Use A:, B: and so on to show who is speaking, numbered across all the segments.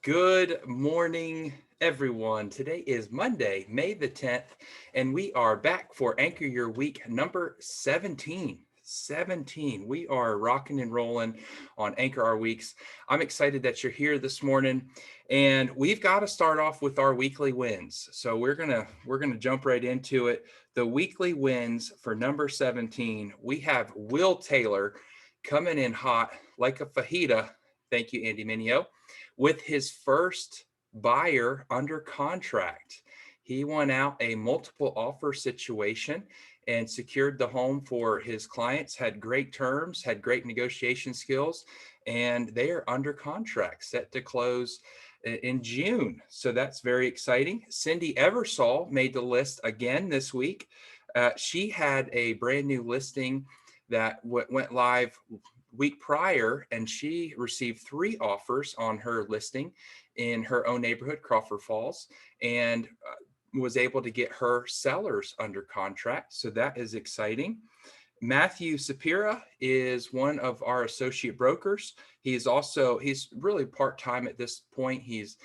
A: Good morning, everyone. Today is Monday, May the 10th, and we are back for Anchor Your Week number 17. 17. We are rocking and rolling on Anchor Our Weeks. I'm excited that you're here this morning, and we've got to start off with our weekly wins. So we're gonna jump right into it. The weekly wins for number 17. We have Will Taylor coming in hot like a fajita. Thank you, Andy Minio, with his first buyer under contract. He won out a multiple offer situation and secured the home for his clients, had great terms, had great negotiation skills, and they are under contract, set to close in June. So that's very exciting. Cyndi Eversole made the list again this week. She had a brand new listing that went live week prior, and she received 3 offers on her listing in her own neighborhood, Crawford Falls, and was able to get her sellers under contract. So that is exciting. Matthew Sipera is one of our associate brokers. He's really part-time at this point. He's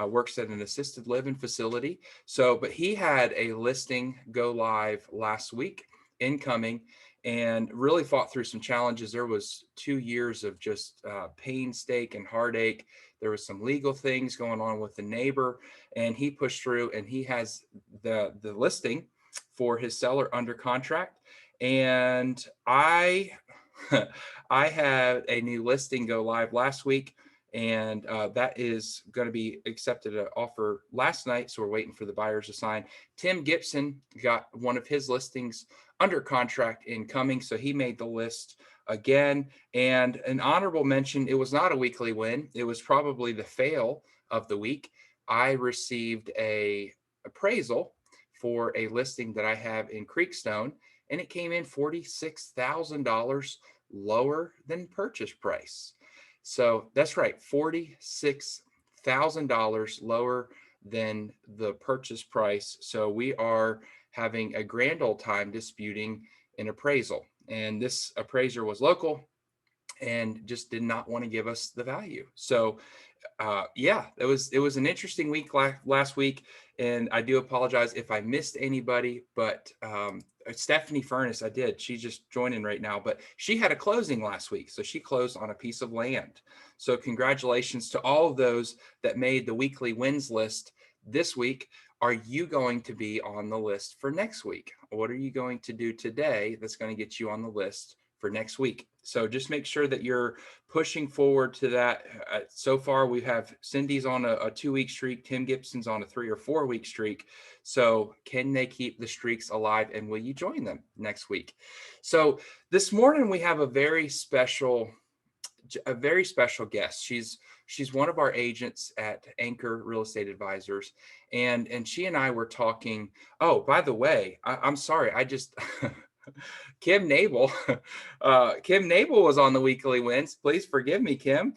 A: works at an assisted living facility. But he had a listing go live last week, incoming, and really fought through some challenges. There was 2 years of just painstaking and heartache. There was some legal things going on with the neighbor, and he pushed through, and he has the listing for his seller under contract. And I I had a new listing go live last week, and that is going to be accepted an offer last night. So we're waiting for the buyers to sign. Tim Gibson got one of his listings under contract incoming, so he made the list again. And an honorable mention, it was not a weekly win. It was probably the fail of the week. I received a appraisal for a listing that I have in Creekstone, and it came in $46,000 lower than purchase price. So that's right, $46,000 lower than the purchase price. So we are having a grand old time disputing an appraisal. And this appraiser was local and just did not want to give us the value. So it was an interesting week last week, and I do apologize if I missed anybody, but Stephanie Furness, I did. She's just joining right now, but she had a closing last week, so she closed on a piece of land. So congratulations to all of those that made the weekly wins list this week. Are you going to be on the list for next week? What are you going to do today that's going to get you on the list for next week? So just make sure that you're pushing forward to that. So far, we have Cyndi's on a 2-week streak. Tim Gibson's on a 3 or 4 week streak. So can they keep the streaks alive, and will you join them next week? So this morning we have a very special guest. She's one of our agents at Anchor Real Estate Advisors, and she and I were talking. Oh, by the way, I'm sorry, I just Kim Nable. Kim Nable was on the weekly wins. Please forgive me, Kim.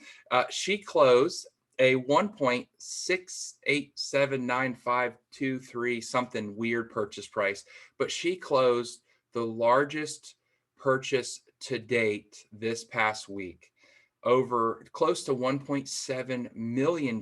A: She closed a 1.687953 something weird purchase price, but she closed the largest purchase to date this past week, over close to $1.7 million.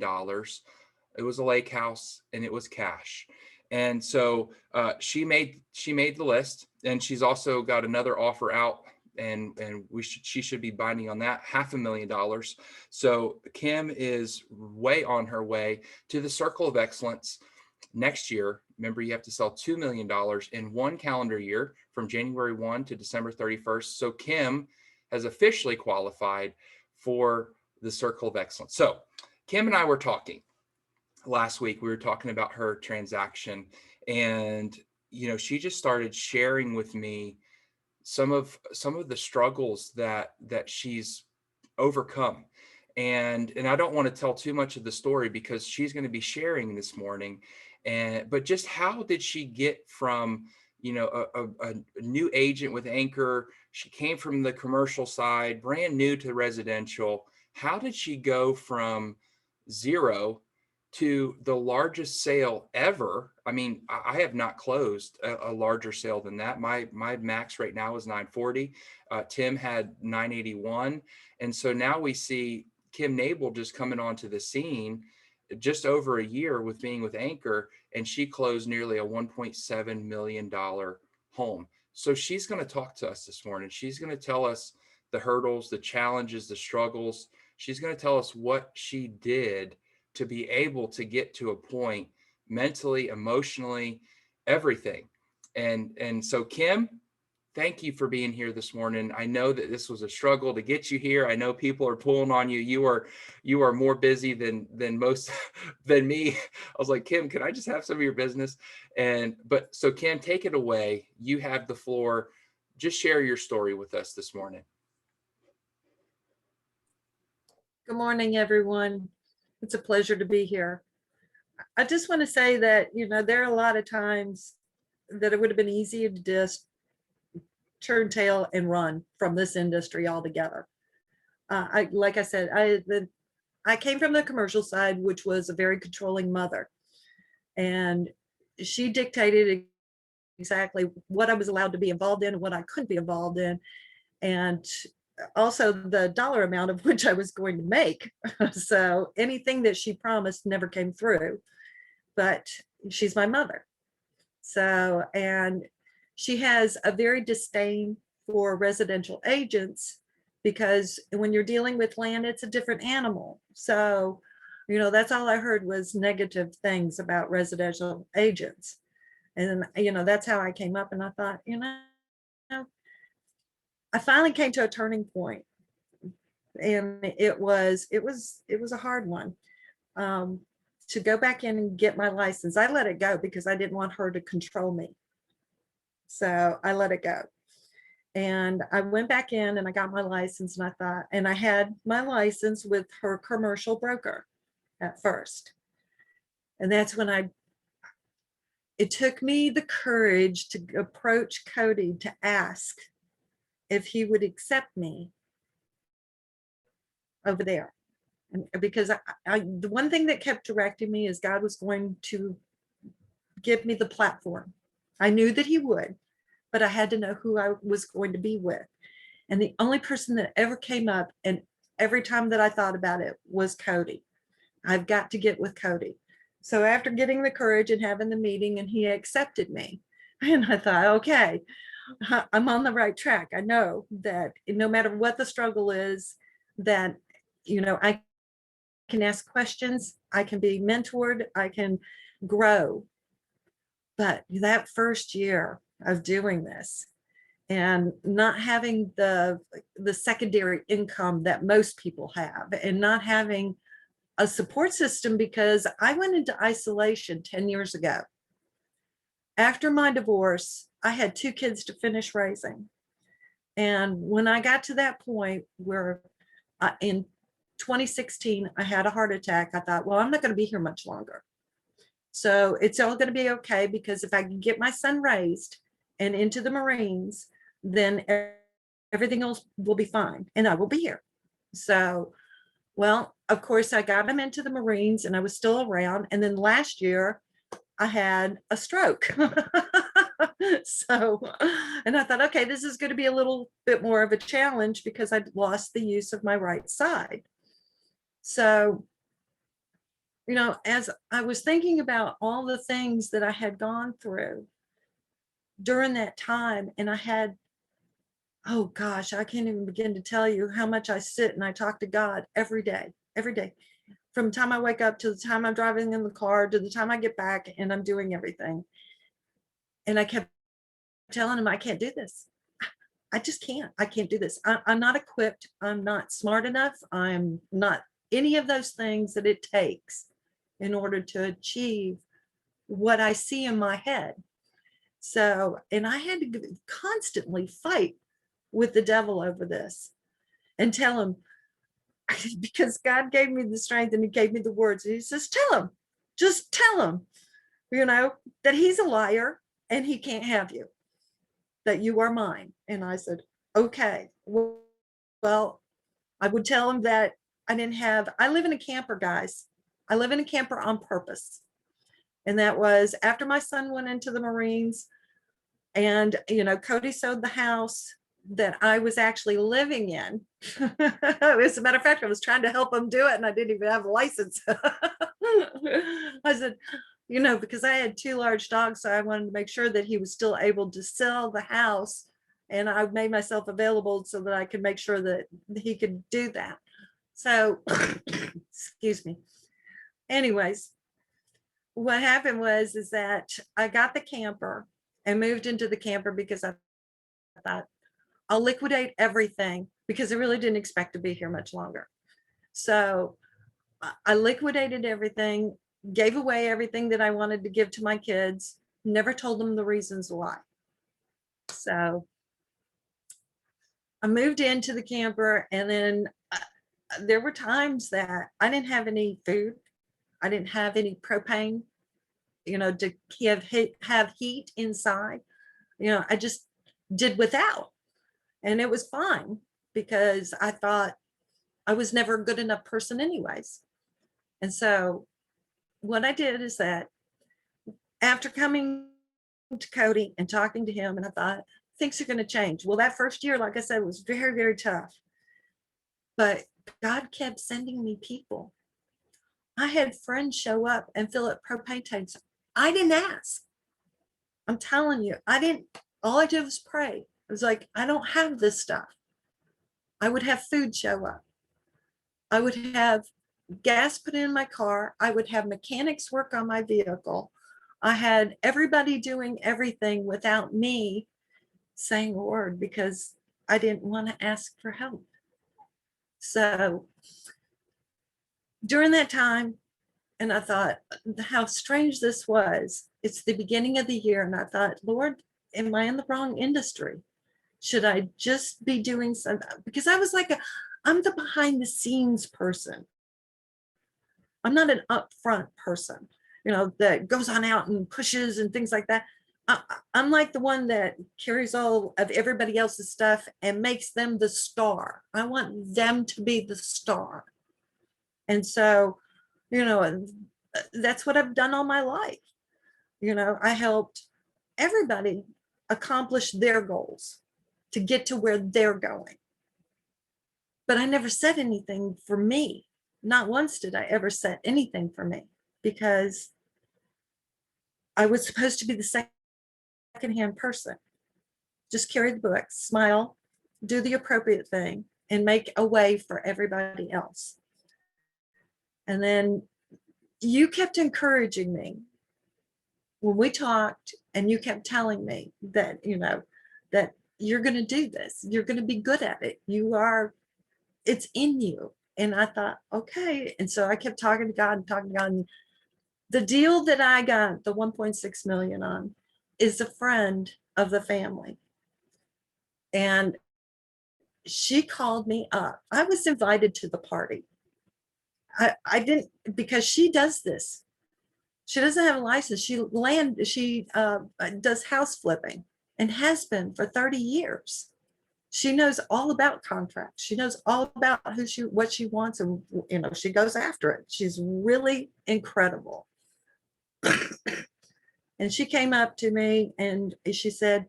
A: It was a lake house, and it was cash. And so she made the list, and she's also got another offer out, and she should be binding on that, $500,000. So Kim is way on her way to the Circle of Excellence next year. Remember, you have to sell $2 million in 1 calendar year from January 1 to December 31st. So Kim has officially qualified for the Circle of Excellence. So Kim and I were talking last week. We were talking about her transaction, and she just started sharing with me some of the struggles that she's overcome. And I don't want to tell too much of the story because she's going to be sharing this morning. But just how did she get from a new agent with Anchor? She came from the commercial side, brand new to residential. How did she go from zero to the largest sale ever? I mean, I have not closed a larger sale than that. My max right now is 940. Tim had 981. And so now we see Kim Nable just coming onto the scene just over a year with being with Anchor, and she closed nearly a $1.7 million home. So she's going to talk to us this morning. She's going to tell us the hurdles, the challenges, the struggles. She's going to tell us what she did to be able to get to a point mentally, emotionally, everything. And so Kim, thank you for being here this morning. I know that this was a struggle to get you here. I know people are pulling on you. You are more busy than most than me. I was like, Kim, can I just have some of your business? But so Kim, take it away. You have the floor. Just share your story with us this morning.
B: Good morning, everyone. It's a pleasure to be here. I just want to say that, there are a lot of times that it would have been easier to just turn tail and run from this industry altogether. Like I said, I came from the commercial side, which was a very controlling mother, and she dictated exactly what I was allowed to be involved in and what I couldn't be involved in, and also the dollar amount of which I was going to make. So anything that she promised never came through, but she's my mother. So, and she has a very disdain for residential agents, because when you're dealing with land, it's a different animal. So, that's all I heard was negative things about residential agents. And, that's how I came up, and I thought, I finally came to a turning point, and it was a hard one. To go back in and get my license, I let it go because I didn't want her to control me. So I let it go. And I went back in and I got my license, and I thought, and I had my license with her commercial broker at first. And that's when it took me the courage to approach Cody to ask if he would accept me over there. And because the one thing that kept directing me is God was going to give me the platform. I knew that he would, but I had to know who I was going to be with. And the only person that ever came up, and every time that I thought about it, was Cody. I've got to get with Cody. So after getting the courage and having the meeting, and he accepted me, and I thought, okay, I'm on the right track. I know that no matter what the struggle is, that, I can ask questions, I can be mentored, I can grow. But that first year of doing this and not having the secondary income that most people have, and not having a support system, because I went into isolation 10 years ago. After my divorce, I had 2 kids to finish raising. And when I got to that point where in 2016, I had a heart attack, I thought, well, I'm not going to be here much longer. So it's all going to be okay, because if I can get my son raised and into the Marines, then everything else will be fine and I will be here. So, well, of course, I got him into the Marines and I was still around. And then last year I had a stroke. So, and I thought, okay, this is going to be a little bit more of a challenge because I'd lost the use of my right side. So, as I was thinking about all the things that I had gone through during that time, and I had, oh gosh, I can't even begin to tell you how much I sit and I talk to God every day, from the time I wake up to the time I'm driving in the car to the time I get back and I'm doing everything. And I kept telling him, I can't do this. I just can't. I can't do this. I'm not equipped. I'm not smart enough. I'm not any of those things that it takes in order to achieve what I see in my head. So, and I had to constantly fight with the devil over this and tell him, because God gave me the strength and he gave me the words. He says, just tell him, that he's a liar and he can't have you, that you are mine. And I said, okay, well, I would tell him that I live in a camper, guys. I live in a camper on purpose. And that was after my son went into the Marines, and, Cody sold the house that I was actually living in. As a matter of fact, I was trying to help him do it and I didn't even have a license. I said, because I had 2 large dogs, so I wanted to make sure that he was still able to sell the house. And I made myself available so that I could make sure that he could do that. So, excuse me. Anyways, what happened is that I got the camper and moved into the camper because I thought I'll liquidate everything because I really didn't expect to be here much longer. So I liquidated everything, gave away everything that I wanted to give to my kids, never told them the reasons why. So I moved into the camper, and then there were times that I didn't have any food. I didn't have any propane, to have heat inside. I just did without. And it was fine because I thought I was never a good enough person anyways. And so what I did is that after coming to Cody and talking to him, and I thought things are going to change. Well, that first year, like I said, was very, very tough. But God kept sending me people. I had friends show up and fill up propane tanks. I didn't ask. I'm telling you, I didn't. All I did was pray. I was like, I don't have this stuff. I would have food show up. I would have gas put in my car. I would have mechanics work on my vehicle. I had everybody doing everything without me saying a word because I didn't want to ask for help. So during that time, and I thought how strange this was. It's the beginning of the year, and I thought, Lord, am I in the wrong industry? Should I just be doing something? Because I was like, I'm the behind the scenes person. I'm not an upfront person, that goes on out and pushes and things like that. I'm like the one that carries all of everybody else's stuff and makes them the star. I want them to be the star. And so, that's what I've done all my life. I helped everybody accomplish their goals to get to where they're going. But I never said anything for me. Not once did I ever set anything for me because I was supposed to be the secondhand person. Just carry the book, smile, do the appropriate thing, and make a way for everybody else. And then you kept encouraging me when we talked, and you kept telling me that, that you're going to do this. You're going to be good at it. It's in you. And I thought, okay. And so I kept talking to God and talking to God. And the deal that I got the 1.6 million on is a friend of the family. And she called me up. I was invited to the party. I didn't, because she does this. She doesn't have a license. She does house flipping and has been for 30 years. She knows all about contracts. She knows all about what she wants, and she goes after it. She's really incredible. And she came up to me and she said,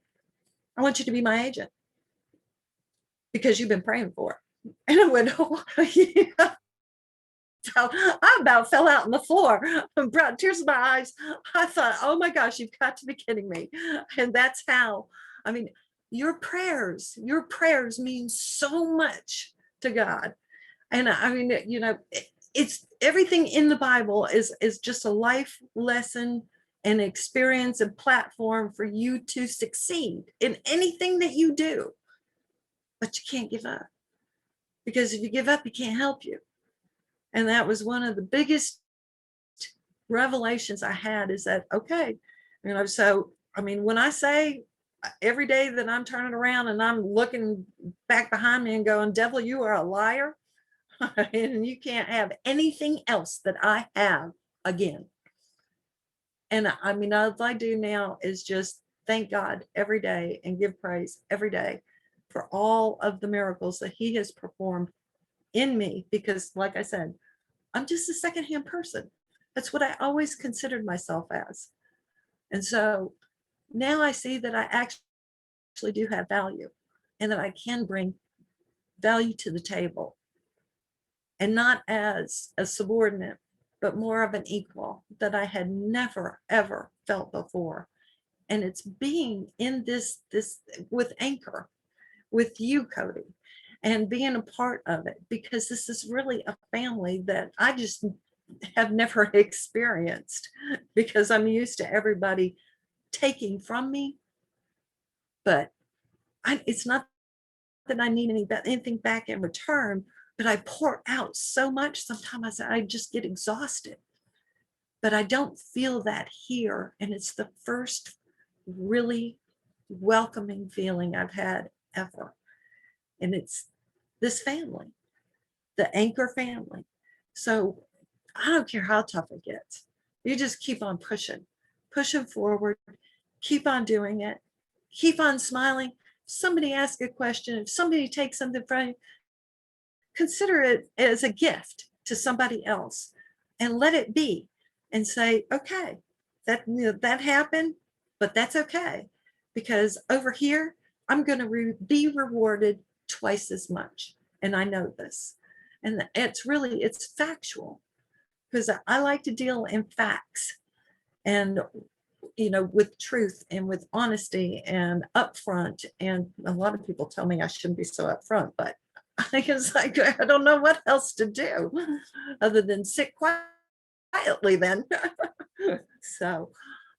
B: I want you to be my agent because you've been praying for it. And I went, oh, yeah. I about fell out on the floor, brought tears in my eyes. I thought, oh my gosh, you've got to be kidding me. And that's how, your prayers mean so much to God. And it's everything in the Bible is just a life lesson and experience and platform for you to succeed in anything that you do. But you can't give up, because if you give up, he can't help you. And that was one of the biggest revelations I had, is that, okay, so, when I say every day that I'm turning around and I'm looking back behind me and going, devil, you are a liar. And you can't have anything else that I have again. And all I do now is just thank God every day and give praise every day for all of the miracles that he has performed in me, because like I said, I'm just a secondhand person. That's what I always considered myself as. And so now I see that I actually do have value, and that I can bring value to the table, and not as a subordinate but more of an equal that I had never, ever felt before. And it's being in this with Anchor, with you, Cody, and being a part of it, because this is really a family that I just have never experienced, because I'm used to everybody taking from me, but it's not that I need anything back in return, but I pour out so much. Sometimes I just get exhausted, but I don't feel that here. And it's the first really welcoming feeling I've had ever. And it's this family, the Anchor family. So I don't care how tough it gets. You just keep on pushing forward, keep on doing it, keep on smiling. If somebody asks a question, if somebody takes something from you, consider it as a gift to somebody else and let it be, and say, okay, that happened, but that's okay, because over here I'm going to be rewarded twice as much, and I know this. And it's factual, because I like to deal in facts, and with truth and with honesty and upfront. And a lot of people tell me I shouldn't be so upfront, but I guess I don't know what else to do other than sit quietly then. So,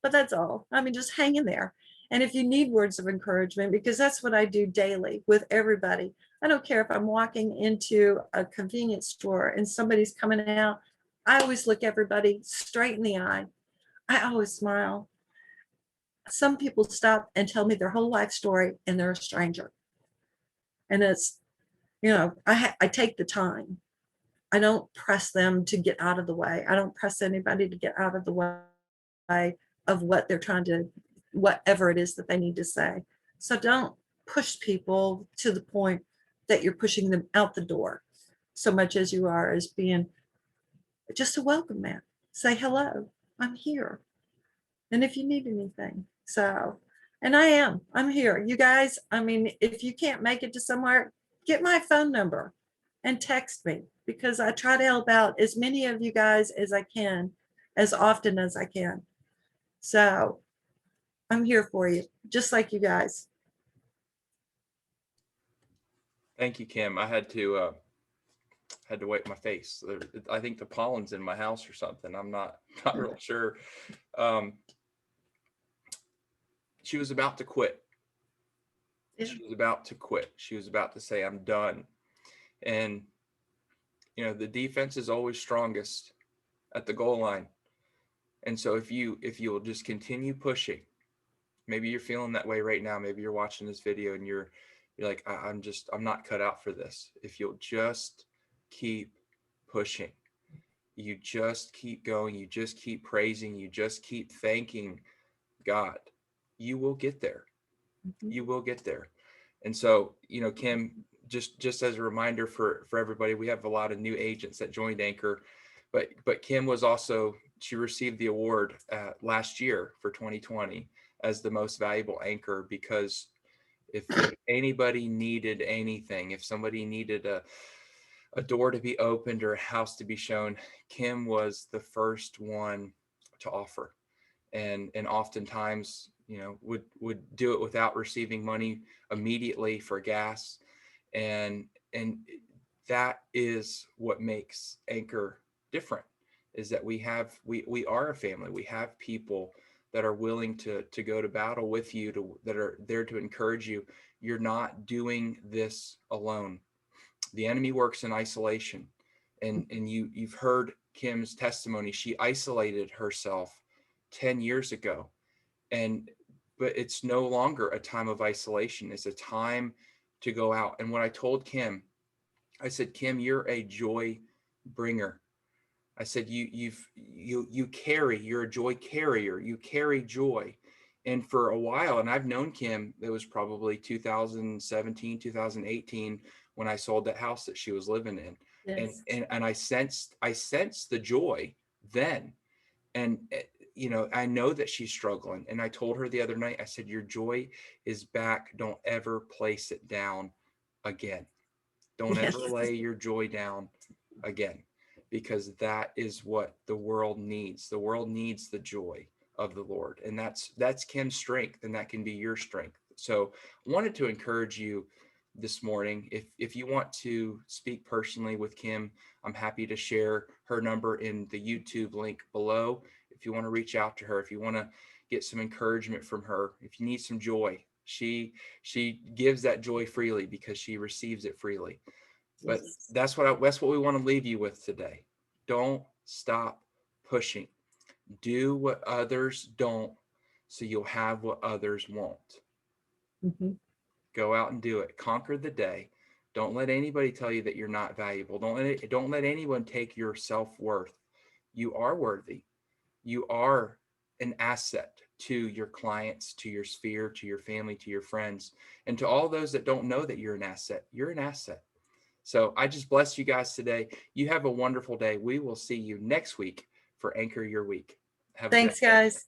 B: but that's all. I mean, just hang in there. And if you need words of encouragement, because that's what I do daily with everybody. I don't care if I'm walking into a convenience store and somebody's coming out. I always look everybody straight in the eye. I always smile. Some people stop and tell me their whole life story, and they're a stranger. And it's, I take the time. I don't press them to get out of the way. I don't press anybody to get out of the way of what they're trying to, whatever it is that they need to say. So don't push people to the point that you're pushing them out the door, so much as you are as being just a welcome mat. Say hello, I'm here. And if you need anything. So, and I'm here. You guys, I mean, if you can't make it to somewhere, get my phone number and text me, because I try to help out as many of you guys as I can, as often as I can. So I'm here for you, just like you guys.
A: Thank you, Kim. I had to wipe my face. I think the pollen's in my house or something. I'm not real sure. She was about to quit.
B: Yeah.
A: She was about to quit. She was about to say, I'm done. And the defense is always strongest at the goal line. And so if you'll just continue pushing, maybe you're feeling that way right now. Maybe you're watching this video and you're like, I'm not cut out for this. If you'll just keep pushing, you just keep going, you just keep praising, you just keep thanking God, you will get there.
B: Mhm.
A: You will get there. And so, Kim, just as a reminder for everybody, we have a lot of new agents that joined Anchor, but Kim she received the award last year for 2020 as the most valuable anchor, because if anybody needed anything, if somebody needed a door to be opened or a house to be shown, Kim was the first one to offer. And oftentimes, would do it without receiving money immediately for gas. And that is what makes Anchor different, is that we are a family. We have people that are willing to go to battle with you, that are there to encourage you. You're not doing this alone. The enemy works in isolation. And you've heard Kim's testimony. She isolated herself 10 years ago. But it's no longer a time of isolation. It's a time to go out. And when I told Kim, I said, Kim, you're a joy bringer. I said, you're a joy carrier. You carry joy. And for a while, and I've known Kim, it was probably 2017, 2018, when I sold that house that she was living in.
B: Yes.
A: And I sensed the joy then. And I know that she's struggling. And I told her the other night, I said, your joy is back. Don't ever place it down again. Don't
B: Yes.
A: ever lay your joy down again, because that is what the world needs. The world needs the joy of the Lord. And that's Kim's strength, and that can be your strength. So I wanted to encourage you this morning. If you want to speak personally with Kim, I'm happy to share her number in the YouTube link below. If you want to reach out to her, if you want to get some encouragement from her, if you need some joy, she gives that joy freely because she receives it freely. But
B: Yes.
A: that's what we want to leave you with today. Don't stop pushing. Do what others don't, so you'll have what others won't.
B: Mhm.
A: Go out and do it. Conquer the day. Don't let anybody tell you that you're not valuable. Don't let anyone take your self-worth. You are worthy. You are an asset to your clients, to your sphere, to your family, to your friends, and to all those that don't know that you're an asset. You're an asset. So I just bless you guys today. You have a wonderful day. We will see you next week for Anchor Your Week. Have a great
B: Thanks,
A: day.
B: guys.